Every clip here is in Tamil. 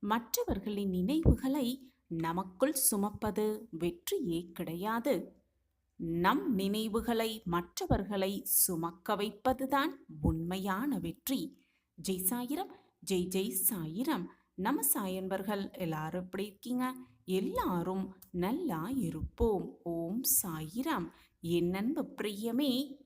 மற்றவர்களின் நினைவுகளை நமக்குள் சுமப்பது வெற்றியே கிடையாது. நம் நினைவுகளை மற்றவர்களை சுமக்க வைப்பதுதான் உண்மையான வெற்றி. ஜெய் சாயிரம், ஜெய் ஜெய் சாயிரம். நம்ம சாயன்பர்கள் எல்லாரும் எப்படி இருக்கீங்க? எல்லாரும் நல்லா இருப்போம். ஓம் சாயிரம். என் அன்பு பிரியமே,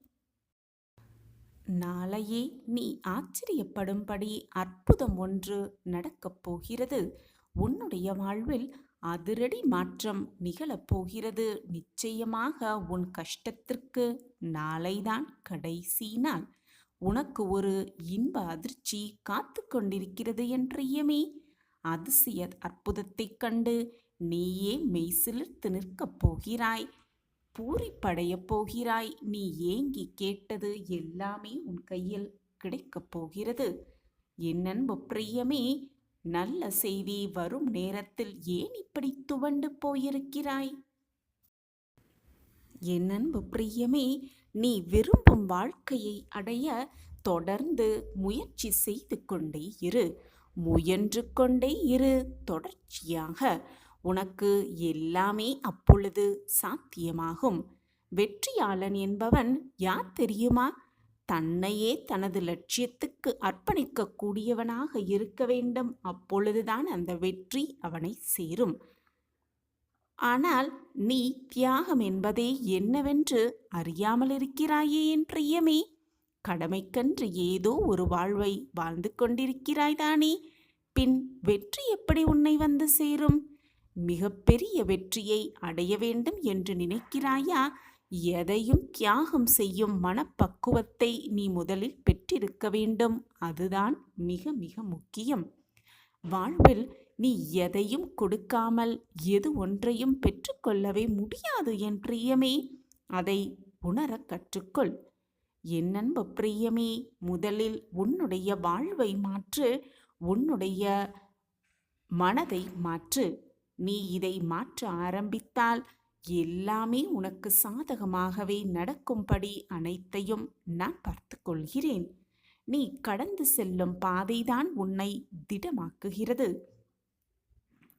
நாளையே நீ ஆச்சரியப்படும்படி அற்புதம் ஒன்று நடக்கப் போகிறது. உன்னுடைய வாழ்வில் அதிரடி மாற்றம் நிகழப்போகிறது. நிச்சயமாக உன் கஷ்டத்திற்கு நாளைதான் கடைசி நாள். உனக்கு ஒரு இன்ப அதிர்ச்சி காத்து கொண்டிருக்கிறது என்றையுமே. அதிசய அற்புதத்தைக் கண்டு நீயே மெய்சிலிர்த்து நிற்கப் போகிறாய். பூரிப்படையப் போகிறாய். நீ ஏங்கி கேட்டது எல்லாமே உன் கையில் கிடைக்கப் போகிறது. என் அன்பு பிரியமே, நல்ல செய்தி வரும் நேரத்தில் ஏன் இப்படி துவண்டு போயிருக்கிறாய்? என் அன்பு பிரியமே, நீ விரும்பும் வாழ்க்கையை அடைய தொடர்ந்து முயற்சி செய்து கொண்டே இரு. முயன்று கொண்டே இரு தொடர்ச்சியாக. உனக்கு எல்லாமே அப்பொழுது சாத்தியமாகும். வெற்றியாளன் என்பவன் யார் தெரியுமா? தன்னையே தனது லட்சியத்துக்கு அர்ப்பணிக்க கூடியவனாக இருக்க வேண்டும். அப்பொழுதுதான் அந்த வெற்றி அவனை சேரும். ஆனால் நீ தியாகம் என்பதே என்னவென்று அறியாமல் இருக்கிறாயே என் பிரியமே. கடமைக்கன்று ஏதோ ஒரு வாழ்வை வாழ்ந்து கொண்டிருக்கிறாய்தானே. பின் வெற்றி எப்படி உன்னை வந்து சேரும்? மிகப்பெரிய வெற்றியை அடைய வேண்டும் என்று நினைக்கிறாயா? எதையும் தியாகம் செய்யும் மனப்பக்குவத்தை நீ முதலில் பெற்றிருக்க வேண்டும். அதுதான் மிக மிக முக்கியம். வாழ்வில் நீ எதையும் கொடுக்காமல் எது ஒன்றையும் பெற்றுக்கொள்ளவே முடியாது என் பிரியமே. அதை உணர கற்றுக்கொள். என் அன்பு பிரியமே, முதலில் உன்னுடைய வாழ்வை மாற்று. உன்னுடைய மனதை மாற்று. நீ இதை மாற்ற ஆரம்பித்தால் எல்லாமே உனக்கு சாதகமாகவே நடக்கும்படி அனைத்தையும் நான் பார்த்து கொள்கிறேன். நீ கடந்து செல்லும் பாதைதான் உன்னை திடமாக்குகிறது.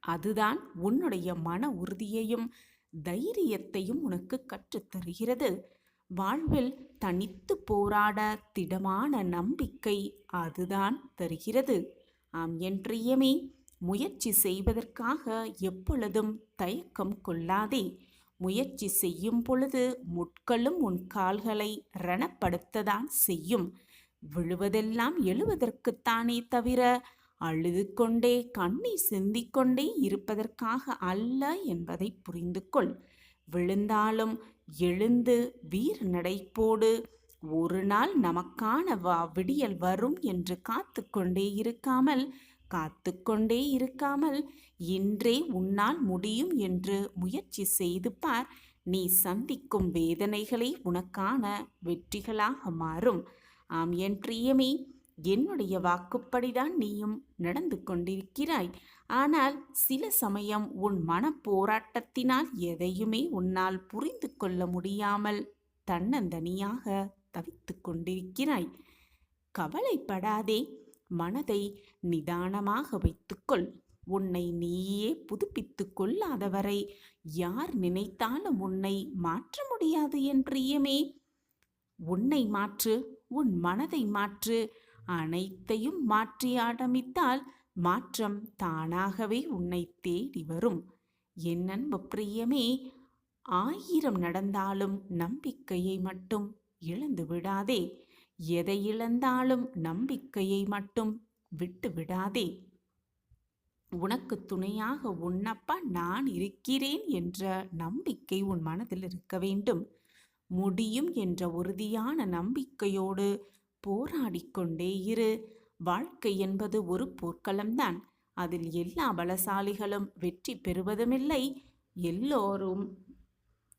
அதுதான் உன்னுடைய மன உறுதியையும் தைரியத்தையும் உனக்கு கற்றுத்தருகிறது. வாழ்வில் தனித்து போராட திடமான நம்பிக்கை அதுதான் தருகிறது. ஆம் என் பிரியமே, முயற்சி செய்வதற்காக எப்பொழுதும் தயக்கம் கொள்ளாதே. முயற்சி செய்யும் பொழுது முட்களும் உன் கால்களை ரணப்படுத்ததான் செய்யும். விழுவதெல்லாம் எழுவதற்குத்தானே தவிர அழுது கொண்டே கண்ணீர் சிந்திக்கொண்டே இருப்பதற்காக அல்ல என்பதை புரிந்து கொள். விழுந்தாலும் எழுந்து வீர நடைப்போடு. ஒரு நாள் நமக்கான விடியல் வரும் என்று காத்து கொண்டே இருக்காமல் இன்றே உன்னால் முடியும் என்று முயற்சி செய்து பார். நீ சந்திக்கும் வேதனைகளே உனக்கான வெற்றிகளாக மாறும். ஆம் என் பிரியமே, என்னுடைய வாக்குப்படிதான் நீயும் நடந்து கொண்டிருக்கிறாய். ஆனால் சில சமயம் உன் மன போராட்டத்தினால் எதையுமே உன்னால் புரிந்து கொள்ள முடியாமல் தன்னந்தனியாக தவித்து கொண்டிருக்கிறாய். கவலைப்படாதே. மனதை நிதானமாக வைத்துக்கொள். உன்னை நீயே புதுப்பித்து கொள்ளாதவரை யார் நினைத்தாலும் உன்னை மாற்ற முடியாது என் பிரியமே. உன்னை மாற்று, உன் மனதை மாற்று. அனைத்தையும் மாற்றி ஆரம்பித்தால் மாற்றம் தானாகவே உன்னை தேடி வரும். என் அன்பு பிரியமே, 1000 நடந்தாலும் நம்பிக்கையை மட்டும் இழந்து விடாதே. எதை இழந்தாலும் நம்பிக்கையை மட்டும் விட்டு விடாதே. உனக்கு துணையாக உன்னப்பா நான் இருக்கிறேன் என்ற நம்பிக்கை உன் மனதில் இருக்க வேண்டும். முடியும் என்ற உறுதியான நம்பிக்கையோடு போராடிக்கொண்டே இரு. வாழ்க்கை என்பது ஒரு போர்க்களம்தான். அதில் எல்லா பலசாலிகளும் வெற்றி பெறுவதுமில்லை, எல்லோரும்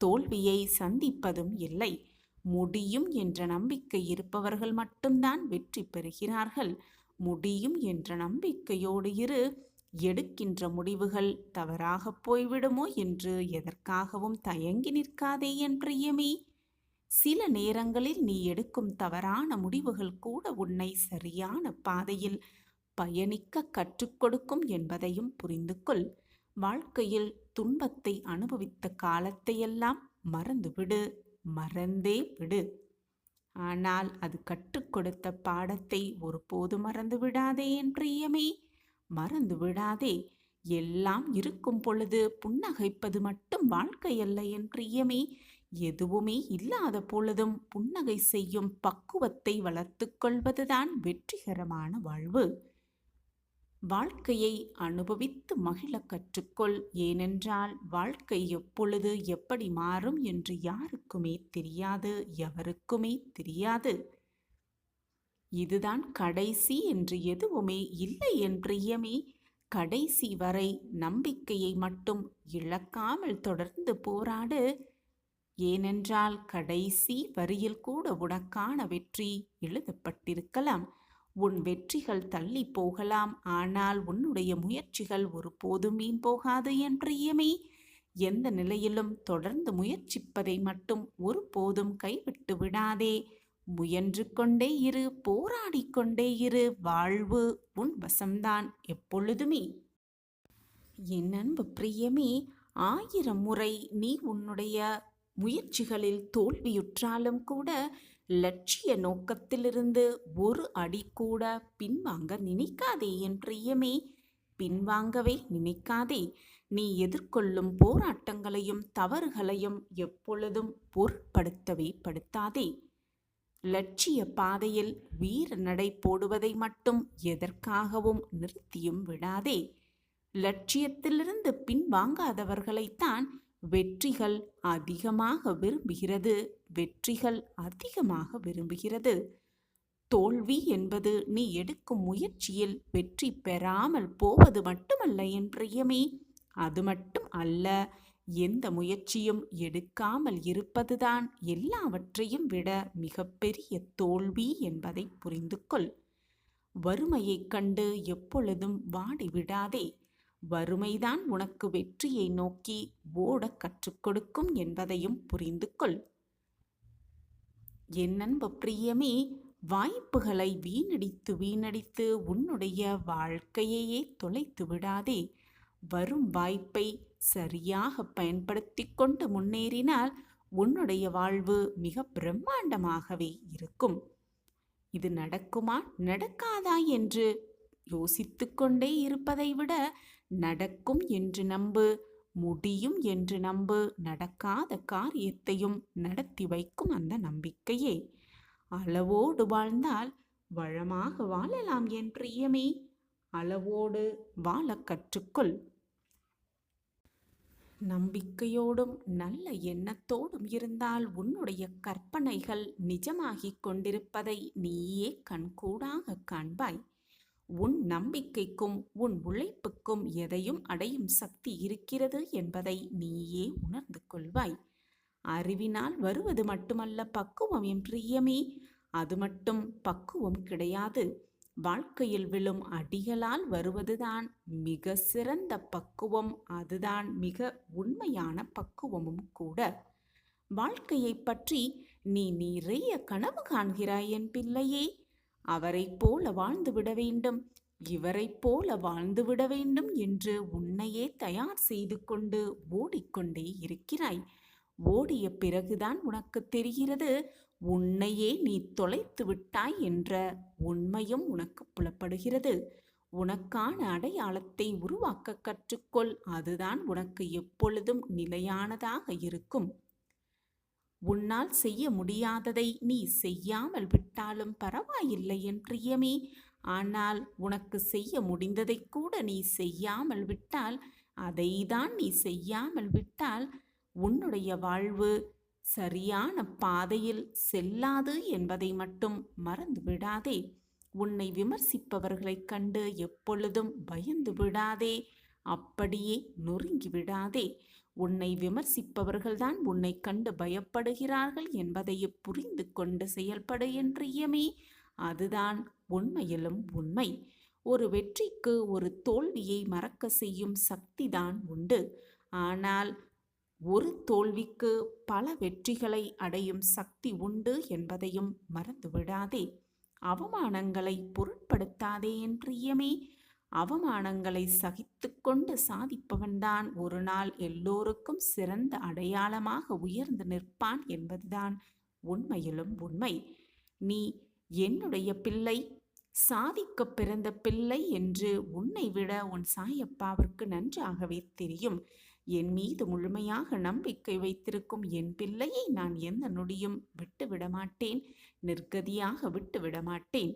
தோல்வியை சந்திப்பதும் இல்லை. முடியும் என்ற நம்பிக்கை இருப்பவர்கள் மட்டும்தான் வெற்றி பெறுகிறார்கள். முடியும் என்ற நம்பிக்கையோடு இரு. எடுக்கின்ற முடிவுகள் தவறாக போய்விடுமோ என்று எதற்காகவும் தயங்கி நிற்காதே என் பிரியமே. சில நேரங்களில் நீ எடுக்கும் தவறான முடிவுகள் கூட உன்னை சரியான பாதையில் பயணிக்க கற்றுக் கொடுக்கும் என்பதையும் புரிந்து கொள். வாழ்க்கையில் துன்பத்தை அனுபவித்த காலத்தையெல்லாம் மறந்துவிடு, மறந்தே விடு. ஆனால் அது கற்றுக் கொடுத்த பாடத்தை ஒருபோது மறந்து விடாதே என் பிரியமே, மறந்து விடாதே. எல்லாம் இருக்கும் பொழுது புன்னகைப்பது மட்டும் வாழ்க்கை அல்ல என் பிரியமே. எதுவுமே இல்லாத பொழுதும் புன்னகை செய்யும் பக்குவத்தை வளர்த்து கொள்வதுதான் வெற்றிகரமான வாழ்வு. வாழ்க்கையை அனுபவித்து மகிழ கற்றுக்கொள். ஏனென்றால் வாழ்க்கை எப்பொழுது எப்படி மாறும் என்று யாருக்குமே தெரியாது, எவருக்குமே தெரியாது. இதுதான் கடைசி என்று எதுவுமே இல்லை என் பிரியமே. கடைசி வரை நம்பிக்கையை மட்டும் இழக்காமல் தொடர்ந்து போராடு. ஏனென்றால் கடைசி வரியில் கூட உனக்கான வெற்றி எழுதப்பட்டிருக்கலாம். உன் வெற்றிகள் தள்ளி போகலாம், ஆனால் உன்னுடைய முயற்சிகள் ஒருபோதும் வீண் போகாது என் பிரியமே. எந்த நிலையிலும் தொடர்ந்து முயற்சிப்பதை மட்டும் ஒருபோதும் கைவிட்டு விடாதே. முயன்று கொண்டே இரு, போராடிக்கொண்டே இரு. வாழ்வு உன் வசம்தான் எப்பொழுதுமே. என் அன்பு பிரியமே, 1000 முறை நீ உன்னுடைய முயற்சிகளில் தோல்வியுற்றாலும் கூட லட்சிய நோக்கத்திலிருந்து ஒரு அடி கூட பின்வாங்க நினைக்காதே என் பிரியமே. பின்வாங்கவே நினைக்காதே. நீ எதிர்கொள்ளும் போராட்டங்களையும் தவறுகளையும் எப்பொழுதும் பொருட்படுத்தவே படுத்தாதே. லட்சிய பாதையில் வீர நடை போடுவதை மட்டும் எதற்காகவும் நிறுத்தியும் விடாதே. லட்சியத்திலிருந்து பின்வாங்காதவர்களைத்தான் வெற்றிகள் அதிகமாக விரும்புகிறது. வெற்றிகள் அதிகமாக விரும்புகிறது. தோல்வி என்பது நீ எடுக்கும் முயற்சியில் வெற்றி பெறாமல் போவது மட்டுமல்ல என் பிரியமே. அது மட்டும் அல்ல, எந்த முயற்சியும் எடுக்காமல் இருப்பதுதான் எல்லாவற்றையும் விட மிகப்பெரிய தோல்வி என்பதை புரிந்து கொள். வறுமையைக் கண்டு எப்பொழுதும் வாடிவிடாதே. வறுமைதான் உனக்கு வெற்றியை நோக்கி ஓட கற்றுக் கொடுக்கும் என்பதையும் புரிந்து கொள். என் அன்பு பிரியமே, வாய்ப்புகளை வீணடித்து உன்னுடைய வாழ்க்கையையே தொலைத்து விடாதே. வரும் வாய்ப்பை சரியாக பயன்படுத்தி கொண்டு முன்னேறினால் உன்னுடைய வாழ்வு மிக பிரம்மாண்டமாகவே இருக்கும். இது நடக்குமா நடக்காதா என்று யோசித்து கொண்டே இருப்பதை விட நடக்கும் என்று நம்பு, முடியும் என்று நம்பு. நடக்காத காரியத்தையும் நடத்தி வைக்கும் அந்த நம்பிக்கையே. அளவோடு வாழ்ந்தால் வளமாக வாழலாம் என் பிரியமே. அளவோடு வாழ கற்றுக்கொள். நம்பிக்கையோடும் நல்ல எண்ணத்தோடும் இருந்தால் உன்னுடைய கற்பனைகள் நிஜமாகிக் கொண்டிருப்பதை நீயே கண்கூடாக காண்பாய். உன் நம்பிக்கைக்கும் உன் உழைப்புக்கும் எதையும் அடையும் சக்தி இருக்கிறது என்பதை நீயே உணர்ந்து கொள்வாய். அறிவினால் வருவது மட்டுமல்ல பக்குவம் என் பிரியமே. அது மட்டும் பக்குவம் கிடையாது. வாழ்க்கையில் விழும் அடிகளால் வருவதுதான் மிக சிறந்த பக்குவம். அதுதான் மிக உண்மையான பக்குவமும் கூட. வாழ்க்கையை பற்றி நீ நிறைய கனவு காண்கிறாய் என் பிள்ளையே. அவரைப் போல வாழ்ந்துவிட வேண்டும், இவரைப் போல வாழ்ந்துவிட வேண்டும் என்று உன்னையே தயார் செய்து கொண்டு ஓடிக்கொண்டே இருக்கிறாய். ஓடிய பிறகுதான் உனக்கு தெரிகிறது உன்னையே நீ தொலைத்து விட்டாய் என்ற உண்மையும் உனக்கு புலப்படுகிறது. உனக்கான அடையாளத்தை உருவாக்க கற்றுக்கொள். அதுதான் உனக்கு எப்பொழுதும் நிலையானதாக இருக்கும். உன்னால் செய்ய முடியாததை நீ செய்யாமல் விட்டாலும் பரவாயில்லை என் பிரியமே. ஆனால் உனக்கு செய்ய முடிந்ததை கூட நீ செய்யாமல் விட்டால், அதைதான் நீ செய்யாமல் விட்டால் உன்னுடைய வாழ்வு சரியான பாதையில் செல்லாது என்பதை மட்டும் மறந்து விடாதே. உன்னை விமர்சிப்பவர்களைக் கண்டு எப்பொழுதும் பயந்து விடாதே. அப்படியே நொறுங்கி விடாதே. உன்னை விமர்சிப்பவர்கள்தான் உன்னை கண்டு பயப்படுகிறார்கள் என்பதை புரிந்து கொண்டு செயல்படு என் பிரியமே. அதுதான் உண்மையிலும் உண்மை. ஒரு வெற்றிக்கு ஒரு தோல்வியை மறக்க செய்யும் சக்திதான் உண்டு. ஆனால் ஒரு தோல்விக்கு பல வெற்றிகளை அடையும் சக்தி உண்டு என்பதையும் மறந்து விடாதே. அவமானங்களை பொருட்படுத்தாதே என் பிரியமே. அவமானங்களை சகித்துக்கொண்டு சாதிப்பவன்தான் ஒரு நாள் எல்லோருக்கும் சிறந்த அடையாளமாக உயர்ந்து நிற்பான் என்பதுதான் உண்மையிலும் உண்மை. நீ என்னுடைய பிள்ளை, சாதிக்க பிறந்த பிள்ளை என்று உன்னை விட உன் சாயப்பாவிற்கு நன்றாகவே தெரியும். என் மீது முழுமையாக நம்பிக்கை வைத்திருக்கும் என் பிள்ளையை நான் எந்த நொடியும் விட்டுவிட மாட்டேன், நிர்கதியாக விட்டுவிட மாட்டேன்.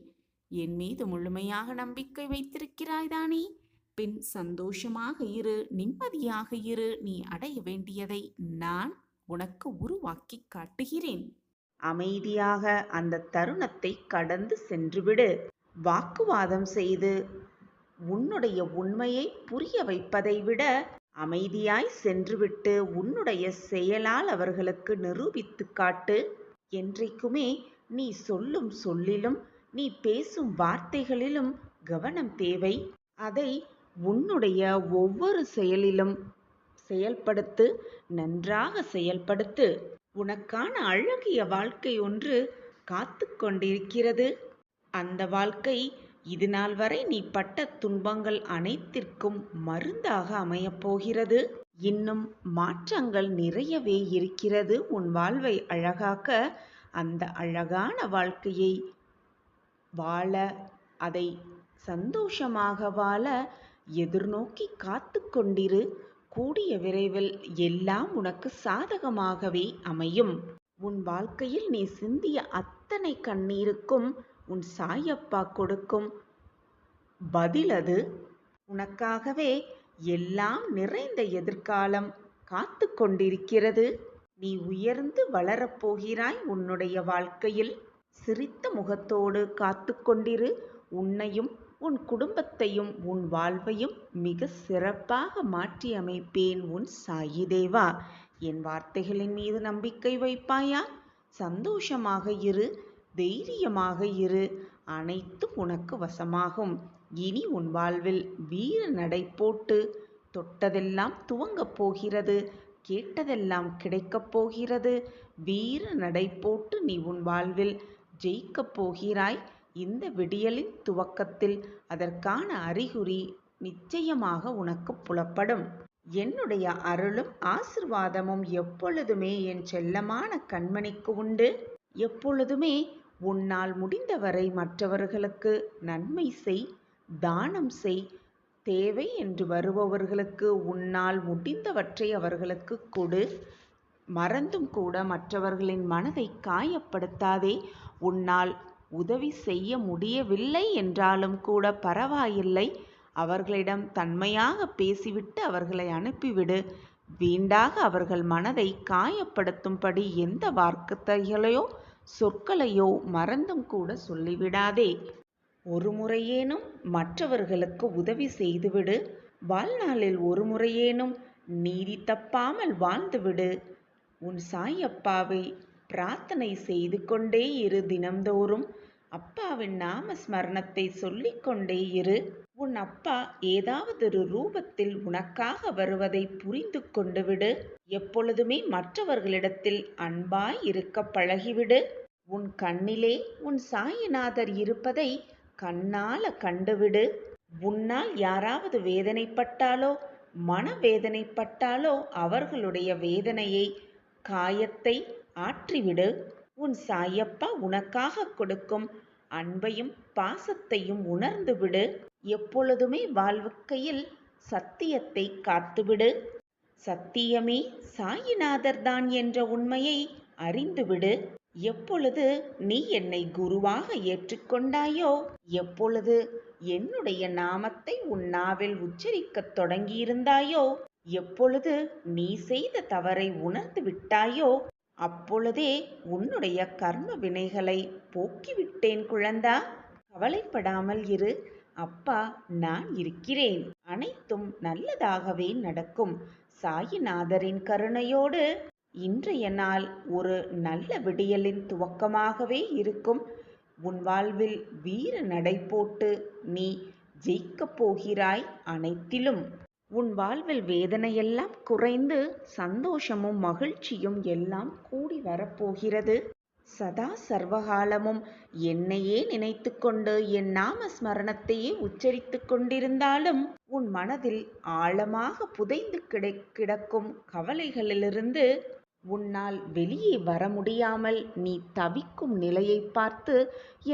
என் மீது முழுமையாக நம்பிக்கை வைத்திருக்கிறாய்தானே? பின் சந்தோஷமாக இரு, நிம்மதியாக இரு. நீ அடைய வேண்டியதை நான் உனக்கு உருவாக்கி காட்டுகிறேன். அமைதியாக அந்த தருணத்தை கடந்து சென்றுவிடு. வாக்குவாதம் செய்து உன்னுடைய உண்மையை புரிய வைப்பதை விட அமைதியாய் சென்றுவிட்டு உன்னுடைய செயலால் அவர்களுக்கு நிரூபித்து காட்டு. என்றைக்குமே நீ சொல்லும் சொல்லிலும் நீ பேசும் வார்த்தைகளிலும் கவனம் தேவை. அதை உன்னுடைய ஒவ்வொரு செயலிலும் செயல்படுத்து, நன்றாக செயல்படுத்து. உனக்கான அழகிய வாழ்க்கை ஒன்று காத்து கொண்டிருக்கிறது. அந்த வாழ்க்கை இது நாள் வரை நீ பட்ட துன்பங்கள் அனைத்திற்கும் மருந்தாக அமையப்போகிறது. இன்னும் மாற்றங்கள் நிறையவே இருக்கிறது உன் வாழ்வை அழகாக்க. அந்த அழகான வாழ்க்கையை வாழ, அதை சந்தோஷமாக வாழ எதிர்நோக்கி காத்து கொண்டிரு. கூடிய விரைவில் எல்லாம் உனக்கு சாதகமாகவே அமையும். உன் வாழ்க்கையில் நீ சிந்திய அத்தனை கண்ணீருக்கும் உன் சாயப்பா கொடுக்கும் பதில் அது. உனக்காகவே எல்லாம் நிறைந்த எதிர்காலம் காத்து கொண்டிருக்கிறது. நீ உயர்ந்து வளரப்போகிறாய் உன்னுடைய வாழ்க்கையில். சிரித்த முகத்தோடு காத்து கொண்டிரு. உன்னையும் உன் குடும்பத்தையும் உன் வாழ்வையும் மிக சிறப்பாக மாற்றி அமைப்பேன் உன் சாயி தேவா. என் வார்த்தைகளின் மீது நம்பிக்கை வைப்பாயா? சந்தோஷமாக இரு, தைரியமாக இரு. அனைத்தும் உனக்கு வசமாகும். இனி உன் வாழ்வில் வீர நடை போட்டு தொட்டதெல்லாம் துவங்கப் போகிறது, கேட்டதெல்லாம் கிடைக்கப் போகிறது. வீர நடை போட்டு நீ உன் வாழ்வில் ஜெயிக்கப் போகிறாய். இந்த விடியலின் துவக்கத்தில் அதற்கான அறிகுறி நிச்சயமாக உனக்கு புலப்படும். என்னுடைய அருளும் ஆசிர்வாதமும் எப்பொழுதுமே என் செல்லமான கண்மணிக்கு உண்டு. எப்பொழுதுமே உன்னால் முடிந்தவரை மற்றவர்களுக்கு நன்மை செய், தானம் செய். தேவை என்று வருபவர்களுக்கு உன்னால் முடிந்தவற்றை அவர்களுக்கு கொடு. மறந்தும் கூட மற்றவர்களின் மனதை காயப்படுத்தாதே. உன்னால் உதவி செய்ய முடியவில்லை என்றாலும் கூட பரவாயில்லை. அவர்களிடம் தன்மையாக பேசிவிட்டு அவர்களை அனுப்பிவிடு. வீண்டாக அவர்கள் மனதை காயப்படுத்தும்படி எந்த வார்த்தைகளையோ சொற்களையோ மறந்தும் கூட சொல்லிவிடாதே. ஒரு முறையேனும் மற்றவர்களுக்கு உதவி செய்துவிடு. வாழ்நாளில் ஒரு முறையேனும் நீதி தப்பாமல் வாழ்ந்துவிடு. உன் சாயப்பாவை பிரார்த்தனை செய்து கொண்டே இரு. தினம்தோறும் அப்பாவின் நாம ஸ்மரணத்தை சொல்லிக்கொண்டே இரு. உன் அப்பா ஏதாவது ஒரு ரூபத்தில் உனக்காக வருவதை புரிந்து கொண்டு விடு. எப்பொழுதுமே மற்றவர்களிடத்தில் அன்பாய் இருக்க பழகிவிடு. உன் கண்ணிலே உன் சாயிநாதர் இருப்பதை கண்ணால கண்டுவிடு. உன்னால் யாராவது வேதனைப்பட்டாலோ மனவேதனைப்பட்டாலோ அவர்களுடைய வேதனையை, காயத்தை ஆற்றிவிடு. உன் சாயப்பா உனக்காக கொடுக்கும் அன்பையும் பாசத்தையும் உணர்ந்துவிடு. எப்பொழுதுமே வாழ்க்கையில் சத்தியத்தை காத்துவிடு. சத்தியமே சாயிநாதர் தான் என்ற உண்மையை அறிந்துவிடு. எப்பொழுது நீ என்னை குருவாக ஏற்றுக்கொண்டாயோ, எப்பொழுது என்னுடைய நாமத்தை உன் நாவில் உச்சரிக்கத் தொடங்கியிருந்தாயோ, எப்பொழுது நீ செய்த தவறை உணர்ந்து விட்டாயோ, அப்பொழுதே உன்னுடைய கர்ம வினைகளை போக்கிவிட்டேன் குழந்தா. கவலைப்படாமல் இரு. அப்பா நான் இருக்கிறேன். அனைத்தும் நல்லதாகவே நடக்கும். சாயிநாதரின் கருணையோடு இன்றைய நாள் ஒரு நல்ல விடியலின் துவக்கமாகவே இருக்கும். உன் வாழ்வில் வீர நடை போட்டு நீ ஜெயிக்கப் போகிறாய் அனைத்திலும். உன் வாழ்வில் வேதனையெல்லாம் குறைந்து சந்தோஷமும் மகிழ்ச்சியும் எல்லாம் கூடி வரப்போகிறது. சதா சர்வகாலமும் என்னையே நினைத்து கொண்டு என் நாம ஸ்மரணத்தையே உச்சரித்து கொண்டிருந்தாலும் உன் மனதில் ஆழமாக புதைந்து கிடக்கும் கவலைகளிலிருந்து உன்னால் வெளியே வர முடியாமல் நீ தவிக்கும் நிலையை பார்த்து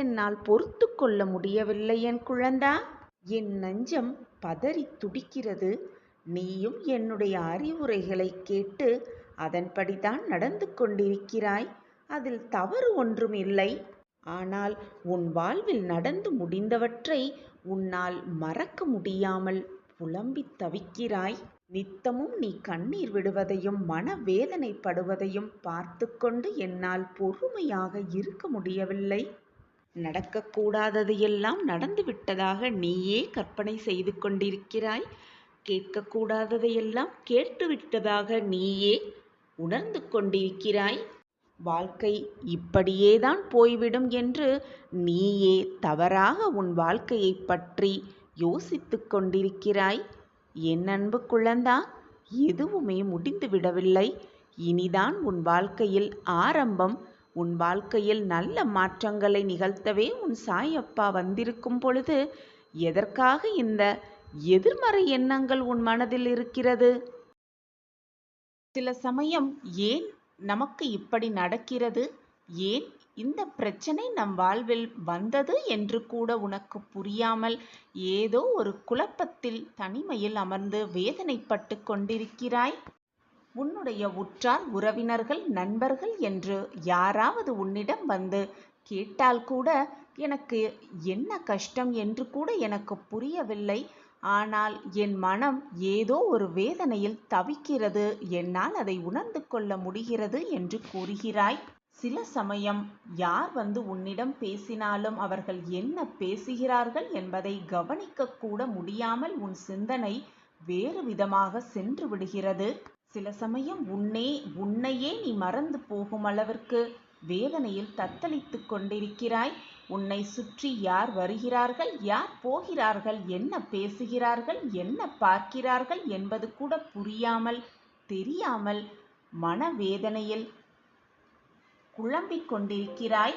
என்னால் பொறுத்து கொள்ள முடியவில்லை என் குழந்தா. என் நெஞ்சம் பதறி துடிக்கிறது. நீயும் என்னுடைய அறிவுரைகளை கேட்டு அதன்படிதான் நடந்து கொண்டிருக்கிறாய். அதில் தவறு ஒன்றும் இல்லை. ஆனால் உன் வாழ்வில் நடந்து முடிந்தவற்றை உன்னால் மறக்க முடியாமல் புலம்பித் தவிக்கிறாய். நித்தமும் நீ கண்ணீர் விடுவதையும் மனவேதனைப்படுவதையும் பார்த்து கொண்டு என்னால் பொறுமையாக இருக்க முடியவில்லை. நடக்கக்கூடாதது எல்லாம் நடந்துவிட்டதாக நீயே கற்பனை செய்து கொண்டிருக்கிறாய். கேட்கக்கூடாததையெல்லாம் கேட்டுவிட்டதாக நீயே உணர்ந்து கொண்டிருக்கிறாய். வாழ்க்கை இப்படியேதான் போய்விடும் என்று நீயே தவறாக உன் வாழ்க்கையை பற்றி யோசித்து கொண்டிருக்கிறாய். என் அன்பு குழந்தா, எதுவுமே முடிந்து விடவில்லை. இனிதான் உன் வாழ்க்கையில் ஆரம்பம். உன் வாழ்க்கையில் நல்ல மாற்றங்களை நிகழ்த்தவே உன் சாயப்பா வந்திருக்கும் பொழுது எதற்காக இந்த எதிர்மறை எண்ணங்கள் உன் மனதில் இருக்கிறது? சில சமயம் ஏன் நமக்கு இப்படி நடக்கிறது, ஏன் இந்த பிரச்சனை நம் வாழ்வில் வந்தது என்று கூட உனக்கு புரியாமல் ஏதோ ஒரு குழப்பத்தில் தனிமையில் அமர்ந்து வேதனைப்பட்டு கொண்டிருக்கிறாய். உன்னுடைய உற்றார் உறவினர்கள் நண்பர்கள் என்று யாராவது உன்னிடம் வந்து கேட்டால் கூட எனக்கு என்ன கஷ்டம் என்று கூட எனக்கு புரியவில்லை. ஆனால் என் மனம் ஏதோ ஒரு வேதனையில் தவிக்கிறது, என்னால் அதை உணர்ந்து கொள்ள முடிகிறது என்று கூறுகிறாய். சில சமயம் யார் வந்து உன்னிடம் பேசினாலும் அவர்கள் என்ன பேசுகிறார்கள் என்பதை கவனிக்க கூட முடியாமல் உன் சிந்தனை வேறு விதமாக சென்று விடுகிறது. சில சமயம் உன்னையே நீ மறந்து போகும் அளவிற்கு வேதனையில் தத்தளித்து கொண்டிருக்கிறாய். உன்னை சுற்றி யார் வருகிறார்கள், யார் போகிறார்கள், என்ன பேசுகிறார்கள், என்ன பார்க்கிறார்கள் என்பது கூட புரியாமல் தெரியாமல் மனவேதனையில் குழம்பிக் கொண்டிருக்கிறாய்.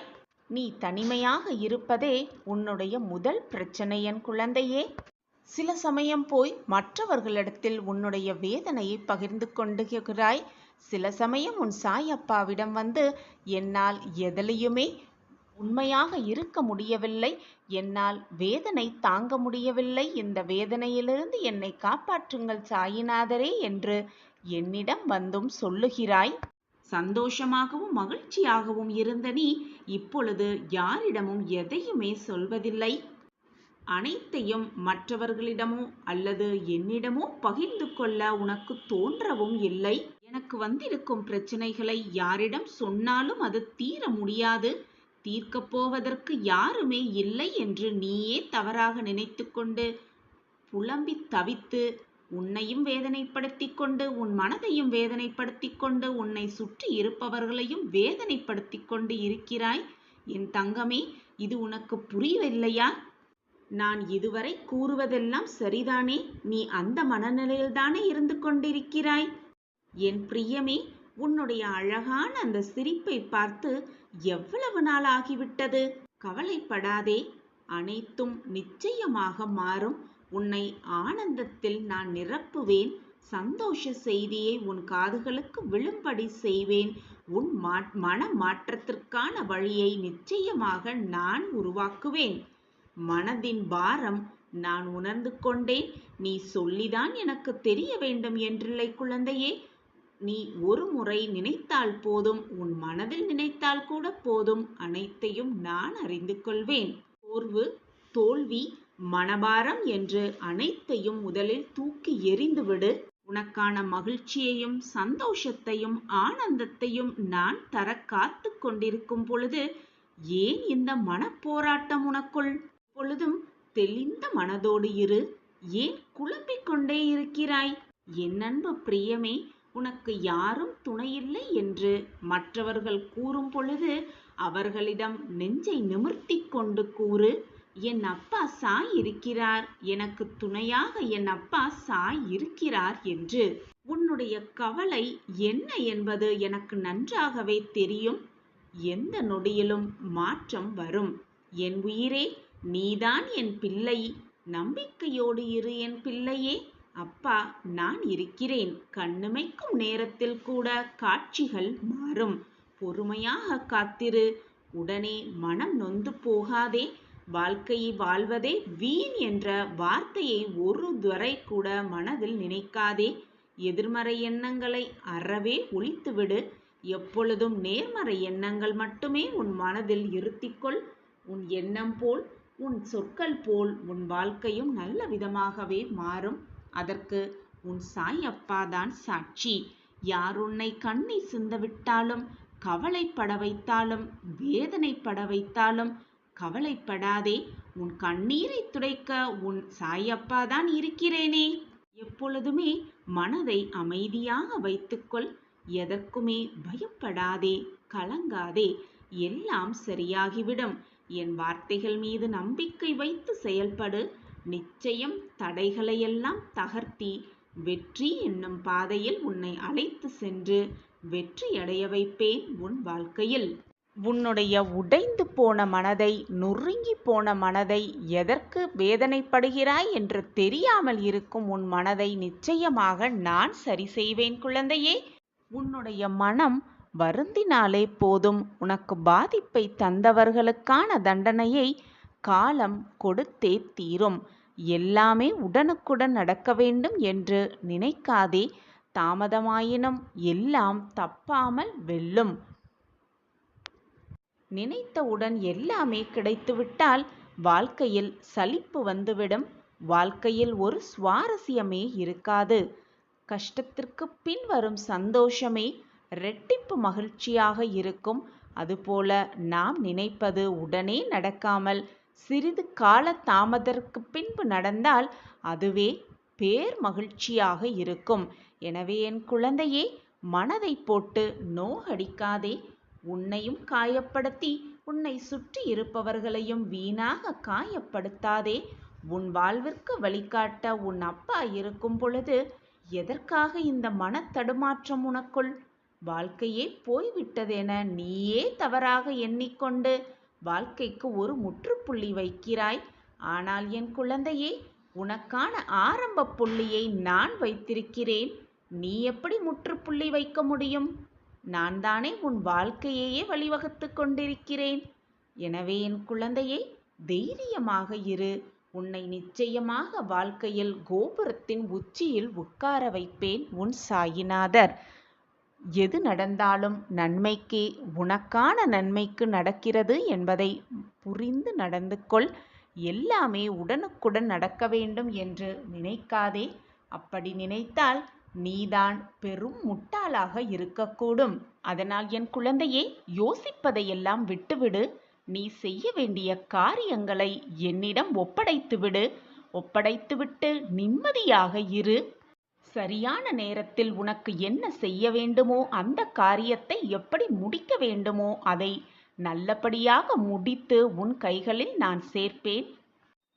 நீ தனிமையாக இருப்பதே உன்னுடைய முதல் பிரச்சனை என் குழந்தையே. சில சமயம் போய் மற்றவர்களிடத்தில் உன்னுடைய வேதனையை பகிர்ந்து கொண்டுகிறாய். சில சமயம் உன் சாயப்பாவிடம் வந்து என்னால் எதிலையுமே உண்மையாக இருக்க முடியவில்லை, என்னால் வேதனை தாங்க முடியவில்லை, இந்த வேதனையிலிருந்து என்னை காப்பாற்றுங்கள் சாயிநாதரே என்று என்னிடம் வந்தும் சொல்லுகிறாய். சந்தோஷமாகவும் மகிழ்ச்சியாகவும் இருந்த நீ இப்பொழுது யாரிடமும் எதையுமே சொல்வதில்லை. அனைத்தையும் மற்றவர்களிடமோ அல்லது என்னிடமோ பகிர்ந்து கொள்ள உனக்கு தோன்றவும் இல்லை. எனக்கு வந்திருக்கும் பிரச்சனைகளை யாரிடம் சொன்னாலும் அது தீர முடியாது, தீர்க்கப் போவதற்கு யாருமே இல்லை என்று நீயே தவறாக நினைத்து கொண்டு புலம்பி தவித்து உன்னையும் வேதனைப்படுத்தி கொண்டு உன் மனதையும் வேதனைப்படுத்தி கொண்டு உன்னை சுற்றி இருப்பவர்களையும் வேதனைப்படுத்தி கொண்டு இருக்கிறாய். என் தங்கமே, இது உனக்கு புரியவில்லையா? நான் இதுவரை கூறுவதெல்லாம் சரிதானே? நீ அந்த மனநிலையில்தானே இருந்து கொண்டிருக்கிறாய்? என் பிரியமே, உன்னுடைய அழகான அந்த சிரிப்பை பார்த்து எவ்வளவு நாள் ஆகிவிட்டது? கவலைப்படாதே, அனைத்தும் நிச்சயமாக மாறும். உன்னை ஆனந்தத்தில் நான் நிரப்புவேன். சந்தோஷ செய்தியை உன் காதுகளுக்கு விழும்படி செய்வேன். உன் மன மாற்றத்திற்கான வழியை நிச்சயமாக நான் உருவாக்குவேன். மனதின் பாரம் நான் உணர்ந்து கொண்டேன். நீ சொல்லிதான் எனக்கு தெரிய வேண்டும் என்றில்லை குழந்தையே. நீ ஒரு முறை நினைத்தால் போதும், உன் மனதில் நினைத்தால் கூட போதும், அனைத்தையும் நான் அறிந்து கொள்வேன். சோர்வு, தோல்வி, மனபாரம் என்று அனைத்தையும் முதலில் தூக்கி எறிந்துவிடு. உனக்கான மகிழ்ச்சியையும் சந்தோஷத்தையும் ஆனந்தத்தையும் நான் தர காத்து கொண்டிருக்கும் பொழுது ஏன் இந்த மனப்போராட்டம் உனக்குள்? பொழுதும் தெளிந்த மனதோடு இரு. ஏன் குழம்பிக் கொண்டே இருக்கிறாய்? என் அன்பு பிரியமே, உனக்கு யாரும் துணையில்லை என்று மற்றவர்கள் கூறும் பொழுது அவர்களிடம் நெஞ்சை நிமிர்த்தி கொண்டு கூறு, என் அப்பா சாய் இருக்கிறார், எனக்கு துணையாக என் அப்பா சாய் இருக்கிறார் என்று. உன்னுடைய கவலை என்ன என்பது எனக்கு நன்றாகவே தெரியும். எந்த நொடியிலும் மாற்றம் வரும். என் உயிரே, நீதான் என் பிள்ளை. நம்பிக்கையோடு இரு என் பிள்ளையே. அப்பா நான் இருக்கிறேன். கண்ணிமைக்கும் நேரத்தில் கூட காட்சிகள் மாறும். பொறுமையாக காத்திரு. உடனே மனம் நொந்து போகாதே. வாழ்க்கையை வாழ்வதே வீண் என்ற வார்த்தையை ஒரு துறை கூட மனதில் நினைக்காதே. எதிர்மறை எண்ணங்களை அறவே ஒழித்துவிடு. எப்பொழுதும் நேர்மறை எண்ணங்கள் மட்டுமே உன் மனதில் இருத்திக்கொள். உன் எண்ணம் போல், உன் சொற்கள் போல் உன் வாழ்க்கையும் நல்ல விதமாகவே மாறும். அதற்கு உன் சாய் அப்பாதான் சாட்சி. யார் உன்னை கண்ணீர் சிந்தவிட்டாலும், கவலைப்பட வைத்தாலும், வேதனைப்பட வைத்தாலும் கவலைப்படாதே. உன் கண்ணீரை துடைக்க உன் சாயப்பாதான் இருக்கிறேனே. எப்பொழுதுமே மனதை அமைதியாக வைத்துக்கொள். எதற்குமே பயப்படாதே, கலங்காதே. எல்லாம் சரியாகிவிடும். என் வார்த்தைகள் மீது நம்பிக்கை வைத்து செயல்படு. நிச்சயம் தடைகளையெல்லாம் தகர்த்தி வெற்றி என்னும் பாதையில் உன்னை அழைத்து சென்று வெற்றி அடைய வைப்பேன் உன் வாழ்க்கையில். உன்னுடைய உடைந்து போன மனதை, நொறுங்கி போன மனதை, எதற்கு வேதனைப்படுகிறாய் என்று தெரியாமல் இருக்கும் உன் மனதை நிச்சயமாக நான் சரி செய்வேன் குழந்தையே. உன்னுடைய மனம் வருந்தினாலே போதும். உனக்கு பாதிப்பை தந்தவர்களுக்கான தண்டனையை காலம் கொடுத்தே தீரும். எல்லாமே உடனுக்குடன் நடக்க வேண்டும் என்று நினைக்காதே. தாமதமாயினும் எல்லாம் தப்பாமல் வெல்லும். நினைத்தவுடன் எல்லாமே கிடைத்துவிட்டால் வாழ்க்கையில் சலிப்பு வந்துவிடும். வாழ்க்கையில் ஒரு சுவாரஸ்யமே இருக்காது. கஷ்டத்திற்கு பின் வரும் சந்தோஷமே இரட்டிப்பு மகிழ்ச்சியாக இருக்கும். அதுபோல நாம் நினைப்பது உடனே நடக்காமல் சிறிது கால தாமதற்கு பின்பு நடந்தால் அதுவே பேர் மகிழ்ச்சியாக இருக்கும். எனவே என் குழந்தையே, மனதை போட்டு நோகடிக்காதே. உன்னையும் காயப்படுத்தி உன்னை சுற்றி இருப்பவர்களையும் வீணாக காயப்படுத்தாதே. உன் வாழ்விற்கு வழிகாட்ட உன் அப்பா இருக்கும் பொழுது எதற்காக இந்த மனத்தடுமாற்றம் உனக்குள்? வாழ்க்கையே போய்விட்டதென நீயே தவறாக எண்ணிக்கொண்டு வாழ்க்கைக்கு ஒரு முற்றுப்புள்ளி வைக்கிறாய். ஆனால் என் குழந்தையே, உனக்கான ஆரம்ப புள்ளியை நான் வைத்திருக்கிறேன். நீ எப்படி முற்றுப்புள்ளி வைக்க முடியும்? நான் தானே உன் வாழ்க்கையையே வழிவகுத்து கொண்டிருக்கிறேன். எனவே என் குழந்தையே, தைரியமாக இரு. உன்னை நிச்சயமாக வாழ்க்கையில் கோபுரத்தின் உச்சியில் உட்கார வைப்பேன் உன் சாயிநாதர். எது நடந்தாலும் நன்மைக்கே, உனக்கான நன்மைக்கு நடக்கிறது என்பதை புரிந்து நடந்து கொள். எல்லாமே உடனுக்குடன் நடக்க வேண்டும் என்று நினைக்காதே. அப்படி நினைத்தால் நீதான் பெரும் முட்டாளாக இருக்கக்கூடும். அதனால் என் குழந்தையே, யோசிப்பதையெல்லாம் விட்டுவிடு. நீ செய்ய வேண்டிய காரியங்களை என்னிடம் ஒப்படைத்துவிடு. ஒப்படைத்துவிட்டு நிம்மதியாக இரு. சரியான நேரத்தில் உனக்கு என்ன செய்ய வேண்டுமோ, அந்த காரியத்தை எப்படி முடிக்க வேண்டுமோ அதை நல்லபடியாக முடித்து உன் கைகளில் நான் சேர்ப்பேன்.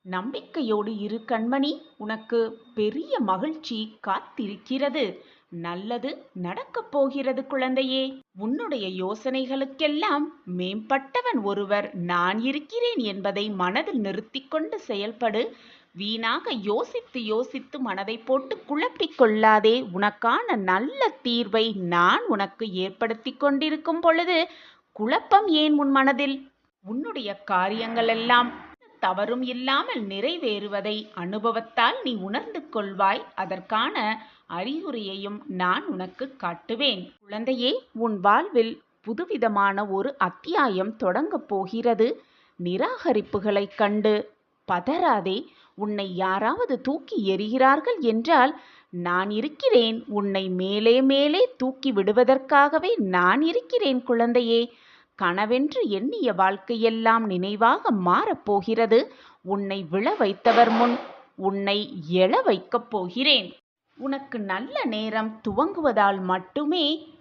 நம்பிக்கையோடு இரு கண்மணி. உனக்கு பெரிய மகிழ்ச்சி காத்திருக்கிறது. நல்லது நடக்கப் போகிறது குழந்தையே. உன்னுடைய யோசனைகளுக்கெல்லாம் மேம்பட்டவன் ஒருவர் நான் இருக்கிறேன் என்பதை மனதில் நிறுத்திக்கொண்டு செயல்படு. வீணாக யோசித்து யோசித்து மனதை போட்டு குழப்பிக் கொள்ளாதே. உனக்கான நல்ல தீர்வை நான் உனக்கு ஏற்படுத்தி கொண்டிருக்கும் பொழுது குழப்பம் ஏன் உன் மனதில்? உன்னுடைய காரியங்கள் எல்லாம் தவறும் இல்லாமல் நிறைவேறுவதை அனுபவத்தால் நீ உணர்ந்து கொள்வாய். அதற்கான அறிகுறியையும் நான் உனக்கு காட்டுவேன். குழந்தையே, உன் வாழ்வில் புதுவிதமான ஒரு அத்தியாயம் தொடங்கப் போகிறது. நிராகரிப்புகளைக் கண்டு பதறாதே. உன்னை யாராவது தூக்கி எறிகிறார்கள் என்றால் நான் இருக்கிறேன். உன்னை மேலே மேலே தூக்கி விடுவதற்காகவே நான் இருக்கிறேன் குழந்தையே. கனவென்று எண்ணிய வாழ்க்கையெல்லாம் நினைவாக மாறப்போகிறது. உன்னை விழ வைத்தவர் முன் உன்னை எழ வைக்கப் போகிறேன். உனக்கு நல்ல நேரம் துவங்குவதால் மட்டுமே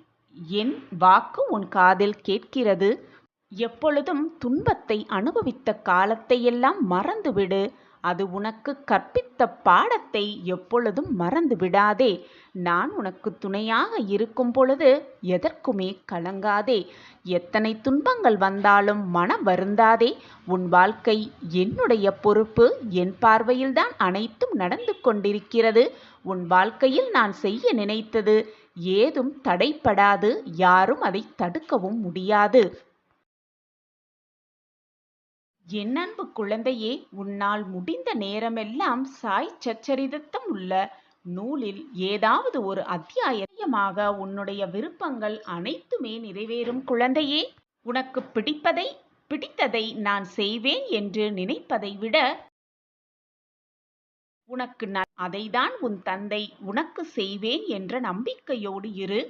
என் வாக்கு உன் காதில் கேட்கிறது. எப்பொழுதும் துன்பத்தை அனுபவித்த காலத்தையெல்லாம் மறந்துவிடு. அது உனக்கு கற்பித்த பாடத்தை எப்பொழுதும் மறந்து விடாதே. நான் உனக்கு துணையாக இருக்கும் பொழுது எதற்குமே கலங்காதே. எத்தனை துன்பங்கள் வந்தாலும் மனம் வருந்தாதே. உன் வாழ்க்கை என்னுடைய பொறுப்பு. என் பார்வையில்தான் அனைத்தும் நடந்து கொண்டிருக்கிறது. உன் வாழ்க்கையில் நான் செய்ய நினைத்தது ஏதும் தடைப்படாது. யாரும் அதை தடுக்கவும் முடியாது. என் அன்பு குழந்தையே, உன்னால் முடிந்த நேரமெல்லாம் சாய் சச்சரிதத்தம் உள்ள நூலில் ஏதாவது ஒரு அத்தியாயமாக உன்னுடைய விருப்பங்கள் அனைத்துமே நிறைவேறும் குழந்தையே. உனக்கு பிடித்ததை நான் செய்வேன் என்று நினைப்பதை விட உனக்கு அதைதான் உன் தந்தை உனக்கு செய்வேன் என்ற நம்பிக்கையோடு இரு.